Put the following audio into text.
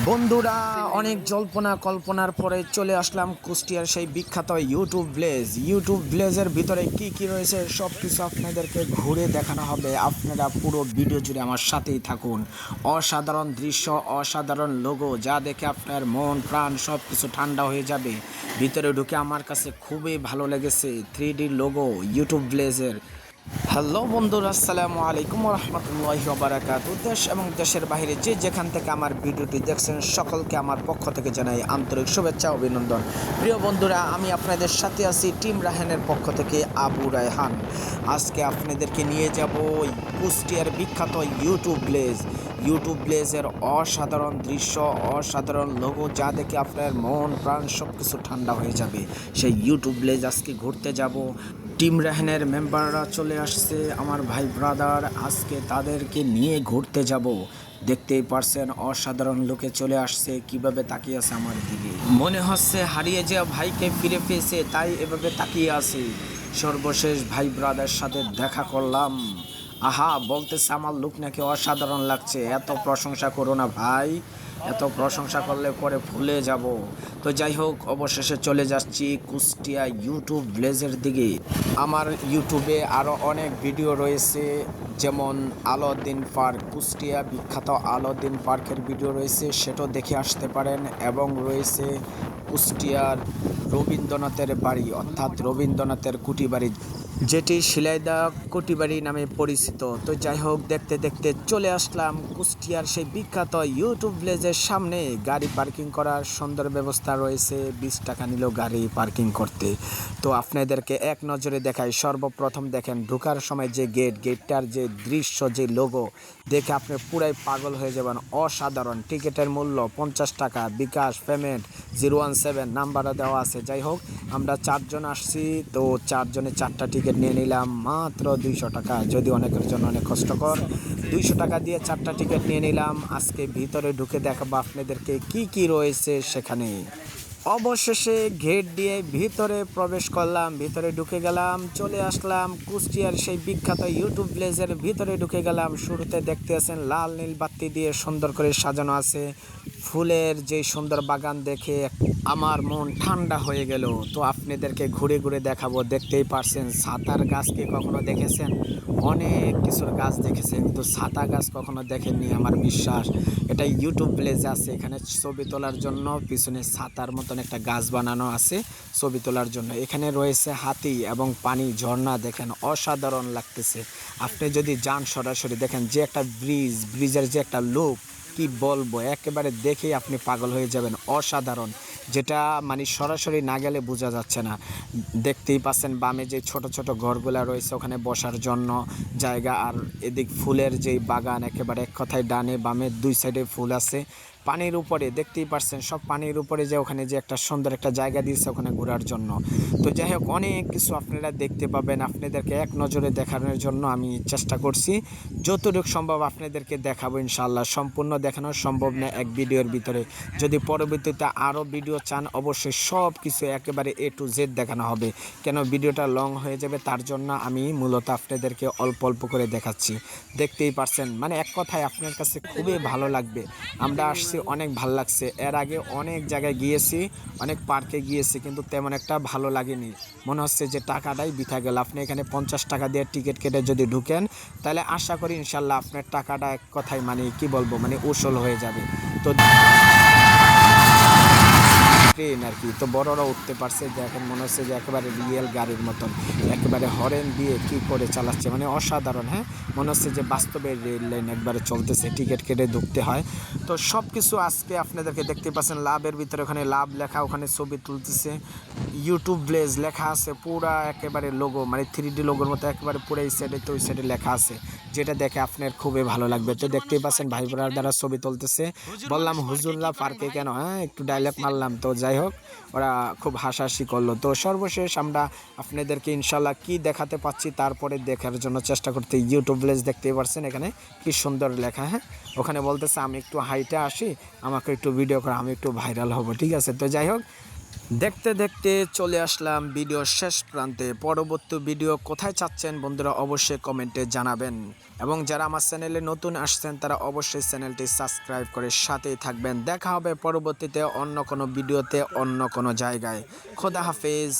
বন্ধুরা, অনেক জল্পনা কল্পনার পরে চলে আসলাম কুষ্টিয়ার সেই বিখ্যাত ইউটিউব ভিলেজের ভিতরে কি কি রয়েছে সব কিছু আপনাদেরকে ঘুরে দেখানো হবে। আপনারা পুরো ভিডিও জুড়ে আমার সাথেই থাকুন। অসাধারণ দৃশ্য, অসাধারণ লোগো, যা দেখে আপনার মন প্রাণ সব কিছু ঠান্ডা হয়ে যাবে। ভিতরে ঢুকে আমার কাছে খুবই ভালো লেগেছে 3D লোগো ইউটিউব ভিলেজের। হ্যালো বন্ধুরা, আসসালামু আলাইকুম রহমতুল্লাহি ওয়া বারাকাতুহু। দেশ এবং দেশের বাইরে যে যেখান থেকে আমার ভিডিওটি দেখছেন সকলকে আমার পক্ষ থেকে জানাই আন্তরিক শুভেচ্ছা অভিনন্দন। প্রিয় বন্ধুরা, আমি আপনাদের সাথে আছি টিম রায়হানের পক্ষ থেকে আবু রায়হান। আজকে আপনাদেরকে নিয়ে যাব কুষ্টিয়ার বিখ্যাত ইউটিউব ভিলেজের অসাধারণ দৃশ্য, অসাধারণ লোগো, যা দেখে আপনার মন প্রাণ সব কিছু ঠান্ডা হয়ে যাবে। সেই ইউটিউব ভিলেজ আজকে ঘুরতে যাব। টিম রায়হানের মেম্বাররা চলে আসছে, আমার ভাই ব্রাদার, আজকে তাদেরকে নিয়ে ঘুরতে যাব। দেখতেই পারছেন অসাধারণ লোকে চলে আসছে, কিভাবে তাকিয়ে আছে আমার দিকে। মনে হচ্ছে হারিয়ে যাওয়া ভাইকে ফিরে পেয়েছে, তাই এভাবে তাকিয়ে আছে। সর্বশেষ ভাই ব্রাদার সাথে দেখা করলাম। আহা, বলতেছে আমার লুক নাকি অসাধারণ লাগছে। এত প্রশংসা করো না ভাই, এত প্রশংসা করলে পরে ভুলে যাব। তো যাই হোক, অবশেষে চলে যাচ্ছি কুষ্টিয়া ইউটিউব ভিলেজের দিকে। আমার ইউটিউবে আরও অনেক ভিডিও রয়েছে, যেমন আলাউদ্দিন পার্ক, কুষ্টিয়া বিখ্যাত আলাউদ্দিন পার্কের ভিডিও রয়েছে, সেটাও দেখে আসতে পারেন। এবং রয়েছে কুষ্টিয়ার রবীন্দ্রনাথের বাড়ি, অর্থাৎ রবীন্দ্রনাথের কুটি বাড়ি, যেটি শিলাইদা কুটিবাড়ি নামে পরিচিত। তো যাই হোক, দেখতে দেখতে চলে আসলাম কুষ্টিয়ার সেই বিখ্যাত ইউটিউব ভিলেজের সামনে। গাড়ি পার্কিং করার সুন্দর ব্যবস্থা রয়েছে, 20 টাকা নিল গাড়ি পার্কিং করতে। তো আপনাদেরকে এক নজরে দেখাই। সর্বপ্রথম দেখেন ঢোকার সময় যে গেটটার যে দৃশ্য, যে লোগো দেখে আপনি পুরাই পাগল হয়ে যাবেন। অসাধারণ। টিকিটের মূল্য 50 টাকা, বিকাশ পেমেন্ট 017 নাম্বারও দেওয়া আছে। যাই হোক, আমরা 4 জন আসছি, তো 4 জনে 4টা টিকিট নিয়ে নিলাম মাত্র 200 টাকা। যদি অনেকের জন্য অনেক কষ্টকর, 200 টাকা দিয়ে 4টা টিকিট নিয়ে নিলাম। আজকে ভিতরে ঢুকে দেখাবো আপনাদেরকে কি কি রয়েছে সেখানে। অবশেষে গেট দিয়ে ভিতরে প্রবেশ করলাম, ভিতরে ঢুকে গেলাম, চলে আসলাম কুষ্টিয়ার সেই বিখ্যাত ইউটিউব ভিলেজের ভিতরে ঢুকে গেলাম। শুরুতে দেখতে আছেন লাল নীল বাতি দিয়ে সুন্দর করে সাজানো আছে। ফুলের যে সুন্দর বাগান দেখে আমার মন ঠান্ডা হয়ে গেল। তো আপনাদেরকে ঘুরে ঘুরে দেখাবো। দেখতেই পারছেন ছাতার গাছকে কখনো দেখেছেন? অনেক কিছুর গাছ দেখেছেন, কিন্তু ছাতা গাছ কখনো দেখেননি আমার বিশ্বাস। এটা ইউটিউব ভিলেজে আছে। এখানে ছবি তোলার জন্য পিছনে ছাতার মতন একটা গাছ বানানো আছে ছবি তোলার জন্য। এখানে রয়েছে হাতি এবং পানি ঝর্ণা, দেখেন অসাধারণ লাগতেছে। আপনি যদি যান সরাসরি দেখেন যে একটা ব্রিজের যে একটা লুক, কি বলবো, একেবারে দেখেই আপনি পাগল হয়ে যাবেন। অসাধারণ, যেটা মানে সরাসরি না গেলে বোঝা যাচ্ছে না। দেখতেই পাচ্ছেন বামে যে ছোট ছোট ঘরগুলা রয়েছে, ওখানে বসার জন্য জায়গা। আর এদিক ফুলের যেই বাগান, একেবারে এক কথায় ডানে বামে 2 সাইডে ফুল আছে। পানির উপরে দেখতেই পাচ্ছেন, সব পানির উপরে যে ওখানে যে একটা সুন্দর একটা জায়গা দিয়েছে ওখানে ঘোরার জন্য। তো যাই হোক, অনেক কিছু আপনারা দেখতে পাবেন। আপনাদেরকে এক নজরে দেখানোর জন্য আমি চেষ্টা করছি, যতটুকু সম্ভব আপনাদেরকে দেখাবো ইনশাআল্লাহ। সম্পূর্ণ দেখানো সম্ভব না এক ভিডিওর ভিতরে। যদি পরবর্তীতে আরও ভিডিও চান, অবশ্যই সব কিছু একেবারে A to Z দেখানো হবে, কেন ভিডিওটা লং হয়ে যাবে। তার জন্য আমি মূলত আপনাদেরকে অল্প অল্প করে দেখাচ্ছি। দেখতেই পারছেন, মানে এক কথায় আপনার কাছে খুবই ভালো লাগবে। আমরা আসছি, অনেক ভালো লাগছে। এর আগে অনেক জায়গায় গিয়েছি, অনেক পার্কে গিয়েছি, কিন্তু তেমন একটা ভালো লাগেনি। মনে হচ্ছে যে টাকাটাই বৃথা গেল। আপনি এখানে 50 টাকা দিয়ে টিকিট কেটে যদি ঢুকেন, তাহলে আশা করি ইনশাল্লাহ আপনার টাকাটা এক কথায় মানে কি বলবো, মানে উসল হয়ে যাবে। তো ট্রেন আর কি, তো বড়রা উঠতে পারছে, দেখেন মনে হচ্ছে যে একেবারে রিয়েল গাড়ির মতন, একেবারে হরেন দিয়ে কি করে চালাচ্ছে, মানে অসাধারণ। হ্যাঁ, মনে হচ্ছে যে বাস্তবে রেল লাইন একবারে চলতেছে, টিকিট কেটে ঢুকতে হয়। তো সব কিছু আজকে আপনাদেরকে দেখতে পাচ্ছেন। লাভের ভিতরে ওখানে লাভ লেখা, ওখানে ছবি তুলতেছে, ইউটিউব ভিলেজ লেখা আছে পুরা একেবারে লোগো, মানে 3D লোগোর মতো একেবারে পুরো এই সাইডে তো ওই সাইডে লেখা আছে, যেটা দেখে আপনার খুবই ভালো লাগবে। তো দেখতেই পাচ্ছেন ভাই বোনার দ্বারা ছবি তুলতেছে। বললাম হুজুররা পার্কে কেন, হ্যাঁ একটু ডায়লগ মারলাম। তো যাই হোক, ওরা খুব হাসাহাসি করলো। তো সর্বশেষ আমরা আপনাদেরকে ইনশাল্লাহ কি দেখাতে পাচ্ছি তারপরে দেখার জন্য চেষ্টা করতে। ইউটিউব ভিলেজ দেখতেই পাচ্ছেন, এখানে কি সুন্দর লেখা। হ্যাঁ, ওখানে বলতেছে আমি একটু হাইটে আসি, আমাকে একটু ভিডিও করা, আমি একটু ভাইরাল হব, ঠিক আছে। তো যাই হোক, দেখতে দেখতে চলে আসলাম ভিডিও শেষ প্রান্তে। পরবর্তী ভিডিও কোথায় চাচ্ছেন বন্ধুরা অবশ্যই কমেন্টে জানাবেন, এবং যারা আমার চ্যানেলে নতুন আসছেন তারা অবশ্যই চ্যানেলটি সাবস্ক্রাইব করে সাথেই থাকবেন। দেখা হবে পরবর্তীতে অন্য কোনো ভিডিওতে অন্য কোনো জায়গায়। খোদা হাফেজ।